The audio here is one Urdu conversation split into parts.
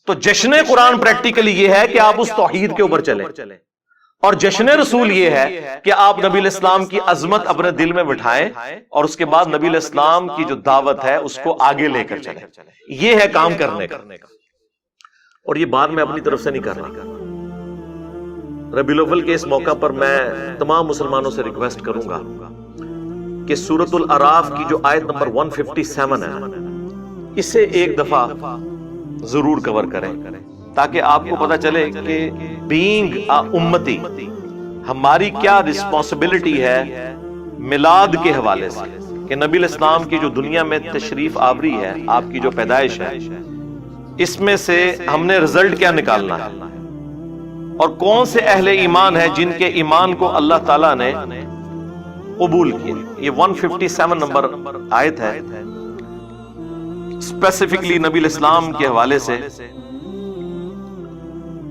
تو جشن قرآن پریکٹیکلی یہ ہے کہ آپ اس توحید کے اوپر چلیں، اور جشن رسول یہ ہے کہ آپ نبی الاسلام کی عظمت اپنے دل میں بٹھائیں اور اس کے بعد نبی الاسلام کی جو دعوت ہے اس کو آگے لے کر چلیں. یہ ہے کام کرنے کا. اور یہ بات میں اپنی طرف سے نہیں کر رہا. ربیع الاول کے اس موقع پر میں تمام مسلمانوں سے ریکویسٹ کروں گا کہ سورۃ الاعراف کی جو آیت نمبر 157 ہے اسے ایک دفعہ ضرور کور کریں تاکہ آپ کو پتا چلے کہ بینگ امتی ہماری کیا رسپانسبلٹی ہے میلاد کے حوالے سے، کہ نبی الاسلام کی جو دنیا میں تشریف آوری ہے، آپ کی جو پیدائش ہے، اس میں سے ہم نے رزلٹ کیا نکالنا ہے، اور کون سے اہل ایمان ہیں جن کے ایمان کو اللہ تعالیٰ نے قبول کیا. یہ 157 نمبر آیت ہے اسپیسیفکلی نبی الاسلام کے حوالے سے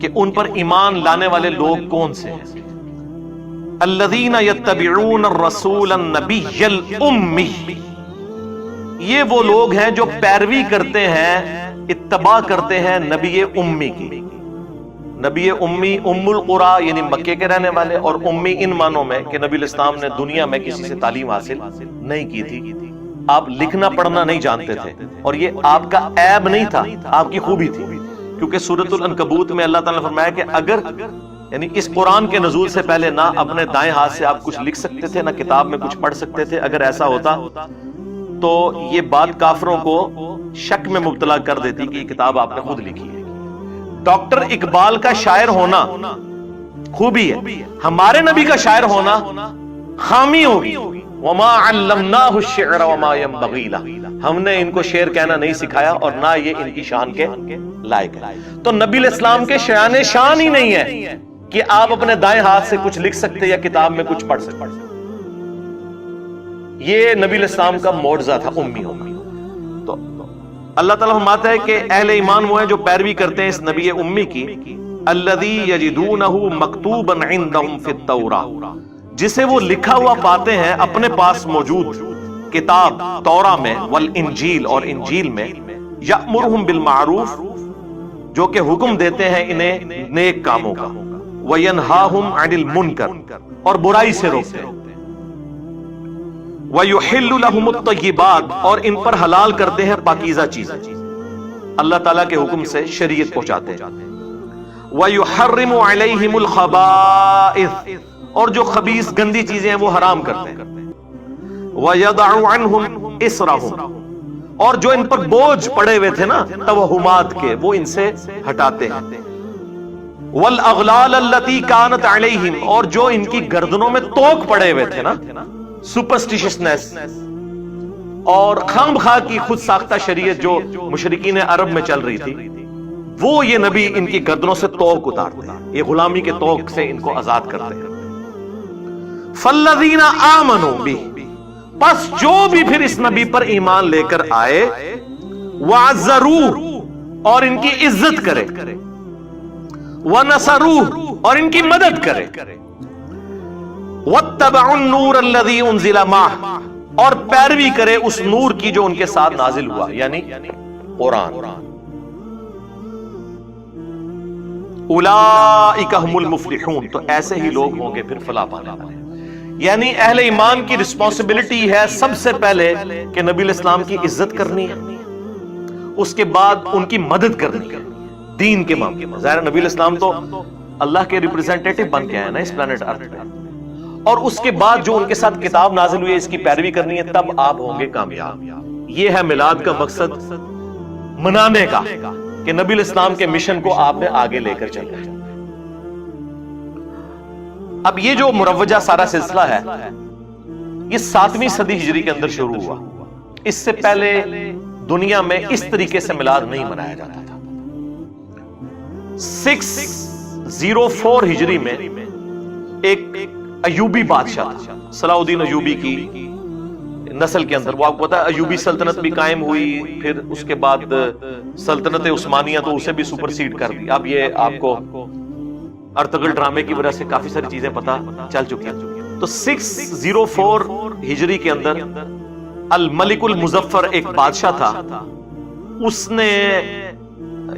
کہ ان پر ایمان لانے والے لوگ کون سے ہیں. الذین یتبعون الرسول النبی الامی، یہ وہ لوگ ہیں جو پیروی کرتے ہیں، اتباع کرتے ہیں نبی امی کی. نبی امی ام القرا یعنی مکے کے رہنے والے، اور امی ان معنوں میں کہ نبی الاسلام نے دنیا میں کسی سے تعلیم حاصل نہیں کی تھی، آپ لکھنا پڑھنا نہیں جانتے تھے، اور یہ آپ کا عیب نہیں تھا، آپ کی خوبی تھی. کیونکہ سورۃ العنکبوت میں اللہ تعالیٰ نے فرمایا کہ اگر یعنی اس قرآن کے نزول سے پہلے نہ اپنے دائیں ہاتھ سے آپ کچھ لکھ سکتے تھے، نہ کتاب میں کچھ پڑھ سکتے تھے، اگر ایسا ہوتا تو یہ بات کافروں کو شک میں مبتلا کر دیتی کہ یہ کتاب آپ نے خود لکھی ہے. ڈاکٹر اقبال کا شاعر ہونا خوبی ہے، ہمارے نبی کا شاعر ہونا خامی ہوگی. وما علمناہ الشعر وما ينبغی لہ، ہم نے ان کو شعر کہنا نہیں سکھایا اور نہ یہ ان کی شان کے لائق ہے. تو نبی الاسلام کے شان شان ہی نہیں ہے کہ آپ اپنے دائیں ہاتھ سے کچھ لکھ سکتے یا کتاب میں کچھ پڑھ سکتے. یہ نبی الاسلام کا معجزہ تھا امی. تو اللہ تعالیٰ فرماتا ہے کہ اہل ایمان وہ ہیں جو پیروی کرتے ہیں اس نبی امی کی. الذی یجدونہ مکتوبا عندہم فی التوراۃ، جسے وہ لکھا ہوا پاتے ہیں اپنے پاس موجود کتاب توراہ میں، والانجیل اور انجیل میں، یأمرہم بالمعروف جو کہ حکم دیتے ہیں انہیں نیک کاموں کا، وینہاہم عن المنکر اور برائی سے روکتے ہیں، وَيُحِلُّ لَهُمُ الطَّيِّبَاتِ اور ان پر حلال کرتے ہیں پاکیزہ چیزیں، اللہ تعالیٰ کے حکم سے شریعت پہنچاتے ہیں. وَيُحَرِّمُ عَلَيْهِمُ الْخَبَائِثِ اور جو خبیث گندی چیزیں ہیں وہ حرام کرتے ہیں. وَيَضَعُ عَنْهُمْ إِصْرَهُمْ اور جو ان پر بوجھ پڑے ہوئے تھے نا توہمات کے، وہ ان سے ہٹاتے ہیں. وَالْأَغْلَالَ الَّتِي كَانَتْ عَلَيْهِمْ اور جو ان کی گردنوں میں توق پڑے ہوئے تھے نا، سپرسٹیشنس اور خام خواہ کی خود ساختہ شریعت جو مشرکین عرب میں چل رہی تھی، وہ یہ نبی ان کی گردنوں سے توق اتارتے ہیں، یہ غلامی کے توق سے ان کو آزاد کرتے ہیں. فَالَّذِينَ آمَنُوا بِهِ پس جو بھی پھر اس نبی پر ایمان لے کر آئے، وَعَزَّرُوهُ اور ان کی عزت کرے، وَنَصَرُوهُ اور ان کی مدد کرے، وَاتَّبَعُوا النُّورَ الَّذِي أُنزِلَ مَعَهُ اور پیروی کرے اس نور کی جو ان کے ساتھ نازل ہوا، یعنی قرآن. اولئک هم المفلحون تو ایسے ہی لوگ ہوں گے پھر فلاح پانے والے. یعنی اہل ایمان کی رسپانسبلٹی ہے سب سے پہلے کہ نبی الاسلام کی عزت کرنی ہے، اس کے بعد ان کی مدد کرنی ہے دین کے معاملے میں. ظاہر نبی الاسلام تو اللہ کے ریپرزینٹیٹو بن کے آئے نا اس پلانٹ ارتھ پہ، اور اس کے بعد جو ان کے ساتھ کتاب نازل ہوئی ہے اس کی پیروی کرنی ہے، تب آپ ہوں گے کامیاب. یہ ہے میلاد کا مقصد منانے کا کہ نبی الاسلام کے مشن کو آپ نے آگے لے کر چلنا ہے. اب یہ جو مروجہ سارا سلسلہ ہے یہ 7ویں صدی ہجری کے اندر شروع ہوا. اس سے پہلے دنیا میں اس طریقے سے میلاد نہیں منایا جاتا تھا. 604 ہجری میں ایک ایوبی بادشاہ تھا، صلاح الدین ایوبی کی نسل کے اندر. وہ آپ کو پتا ہے ایوبی سلطنت بھی قائم ہوئی، پھر اس کے بعد سلطنت عثمانیہ تو اسے بھی سپرسیڈ کر دی. اب یہ آپ کو ارطغرل ڈرامے کی وجہ سے کافی ساری چیزیں پتا چل چکی ہیں. تو 604 ہجری کے اندر الملک المظفر ایک بادشاہ تھا، اس نے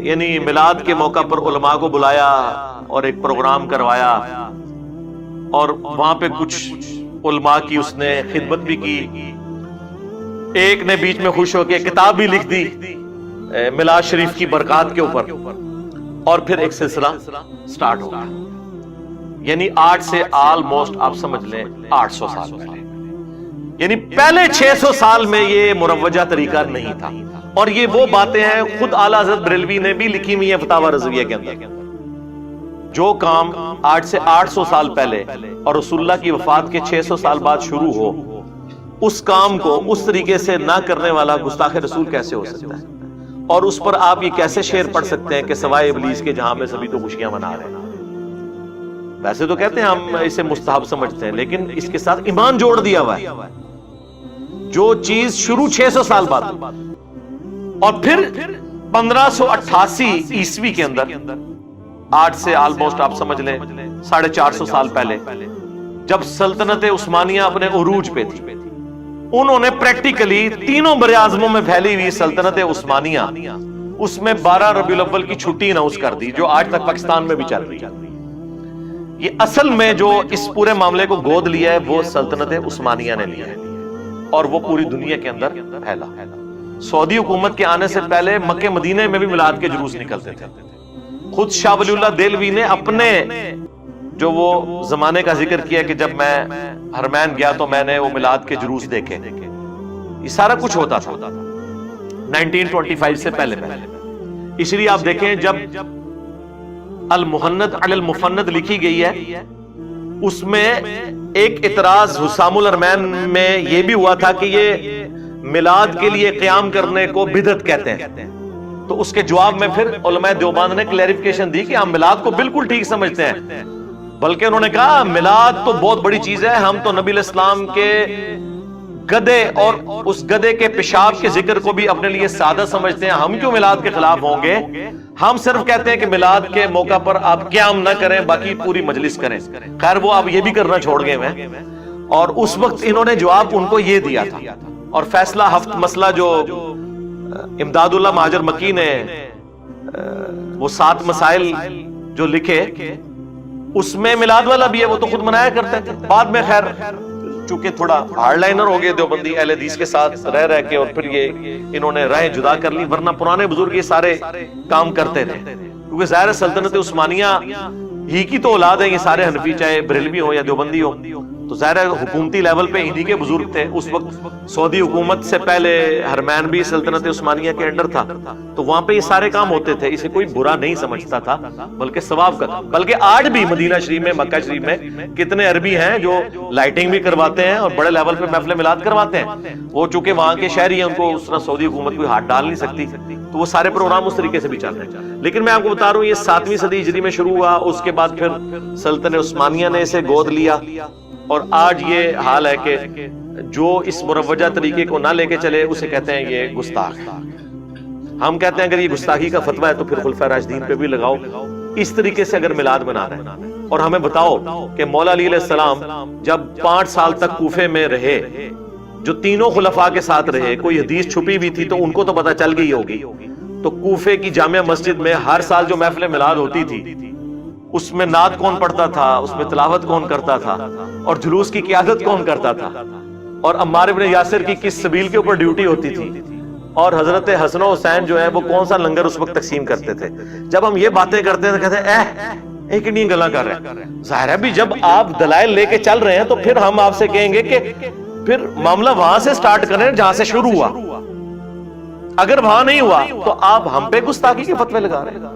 یعنی میلاد کے موقع پر علماء کو بلایا اور ایک پروگرام کروایا، اور وہاں پہ کچھ علماء کی اس نے خدمت بھی کی. ایک نے بیچ میں خوش ہو کے کتاب بھی لکھ دی میلاد شریف کی برکات کے اوپر، اور پھر ایک سلسلہ سٹارٹ ہو گیا. یعنی آج سے آلموسٹ آپ سمجھ لیں 800 سال پہلے، یعنی پہلے 600 سال میں یہ مروجہ طریقہ نہیں تھا. اور یہ وہ باتیں ہیں خود اعلیٰ حضرت بریلوی نے بھی لکھی ہوئی ہیں فتاوی رضویہ کے اندر. جو کام آج سے 800 سال پہلے اور رسول اللہ کی وفات کے 600 سال بعد شروع ہو، اس کام کو اس طریقے سے نہ کرنے والا گستاخ رسول کیسے ہو سکتا ہے؟ اور اس پر آپ یہ کیسے شعر پڑھ سکتے ہیں کہ سوائے ابلیس کے جہاں میں سبھی تو خوشیاں منا رہے ہیں؟ ویسے تو کہتے ہیں ہم اسے مستحب سمجھتے ہیں، لیکن اس کے ساتھ ایمان جوڑ دیا ہوا ہے. جو چیز شروع 600 سال بعد، اور پھر 1588 عیسوی کے اندر، آج سے آلموسٹ آپ سمجھ لیں 450 سال پہلے، جب سلطنت عثمانیہ اپنے عروج پہ تھی، انہوں نے پریکٹیکلی تینوں براعظموں میں پھیلی ہوئی سلطنت عثمانیہ اس میں 12 ربیع الاول کی چھٹی اناؤنس کر دی، جو آج تک پاکستان میں بھی چل رہی ہے. یہ اصل میں جو اس پورے معاملے کو گود لیا ہے وہ سلطنت عثمانیہ نے لیا ہے، اور وہ پوری دنیا کے اندر پھیلا. سعودی حکومت کے آنے سے پہلے مکہ مدینے میں بھی میلاد کے جلوس نکلتے تھے. خود شاہ ولی اللہ دہلوی نے اپنے جو وہ زمانے کا ذکر کیا کہ جب میں حرمین گیا تو میں نے وہ میلاد کے جلوس دیکھے. یہ سارا کچھ ہوتا تھا 1925 سے پہلے. اس لیے آپ دیکھیں جب المحند علی المفند لکھی گئی ہے، اس میں ایک اعتراض حسام الحرمین میں یہ بھی ہوا تھا کہ یہ میلاد کے لیے قیام کرنے کو بدعت کہتے ہیں. تو اس کے جواب میں پھر علماء دیوبند نے کلیریفیکیشن دی کہ ہم میلاد کو بالکل ٹھیک سمجھتے ہیں، بلکہ انہوں نے کہا میلاد تو بہت بڑی چیز ہے، ہم تو نبی علیہ السلام کے گدے اور اس گدے کے پیشاب کے ذکر کو بھی اپنے لیے سادہ سمجھتے ہیں، ہم کیوں میلاد کے خلاف ہوں گے؟ ہم صرف کہتے ہیں کہ میلاد کے موقع پر آپ قیام نہ کریں، باقی پوری مجلس کریں. خیر وہ آپ یہ بھی کرنا چھوڑ گئے ہیں. اور اس وقت انہوں نے جواب ان کو یہ دیا تھا. اور فیصلہ ہفت مسئلہ جو امداد اللہ مہاجر مکی نے وہ 7 مسائل جو لکھے، اس میں میلاد والا بھی ہے، وہ تو خود منایا کرتے تھے. بعد میں خیر چونکہ تھوڑا ہارڈ لائنر ہو گئے دیوبندی اہل حدیث کے ساتھ رہ کے، اور پھر یہ انہوں نے رائے جدا کر لی، ورنہ پرانے بزرگ یہ سارے کام کرتے تھے. کیونکہ ظاہر سلطنت عثمانیہ ہی کی تو اولاد ہے یہ سارے حنفی، چاہے بریلوی ہو یا دیوبندی ہو، تو ظاہر حکومتی لیول پہ انہی کے بزرگ تھے. اس وقت سعودی حکومت سے پہلے حرمین بھی سلطنت عثمانیہ کے انڈر تھا، تو وہاں پہ یہ سارے کام ہوتے تھے. اسے کوئی برا نہیں سمجھتا تھا، بلکہ ثواب کا. بلکہ آج بھی مدینہ شریف میں، مکہ شریف میں کتنے عربی ہیں جو لائٹنگ بھی کرواتے ہیں اور بڑے لیول پہ محفل میلاد کرواتے ہیں. وہ چونکہ وہاں کے شہری ہیں، ان کو اس طرح سعودی حکومت کوئی ہاتھ ڈال نہیں سکتی، تو وہ سارے پروگرام اس طریقے سے بھی چل رہے ہیں. لیکن میں آپ کو بتا رہا ہوں یہ 7ویں صدی ہجری میں شروع ہوا، اس کے بعد پھر سلطنت عثمانیہ نے اسے گود لیا. اور آج یہ حال ہے کہ جو اس مروجہ طریقے کو نہ لے کے چلے اسے کہتے ہیں یہ گستاخ. ہم کہتے ہیں اگر یہ گستاخی کا فتویٰ ہے تو پھر خلفائے راشدین پہ بھی لگاؤ. اس طریقے سے اگر میلاد منا رہے ہیں، اور ہمیں بتاؤ کہ مولا علی علیہ السلام جب 5 سال تک کوفے میں رہے، جو تینوں خلفاء کے ساتھ رہے، کوئی حدیث چھپی بھی تھی تو ان کو تو پتہ چل گئی ہوگی. تو کوفے کی جامع مسجد میں ہر سال جو محفل میلاد ہوتی تھی، اس میں نعت کون پڑھتا تھا، اس میں تلاوت کون کرتا تھا، اور جلوس کی قیادت کون کرتا تھا، اور عمار ابن یاسر کی کس سبیل کے اوپر ڈیوٹی ہوتی تھی، اور حضرت حسن و حسین جو ہے وہ کون سا لنگر اس وقت تقسیم کرتے تھے. جب ہم یہ باتیں کرتے ہیں تو کہتے ہیں ایک نہیں گلا کر رہے ہیں. ظاہر ہے بھی جب آپ دلائل لے کے چل رہے ہیں تو پھر ہم آپ سے کہیں گے کہ پھر معاملہ وہاں سے سٹارٹ کریں جہاں سے شروع ہوا. اگر وہاں نہیں ہوا تو آپ ہم پہ گستاخی کے فتوے لگا رہے ہیں.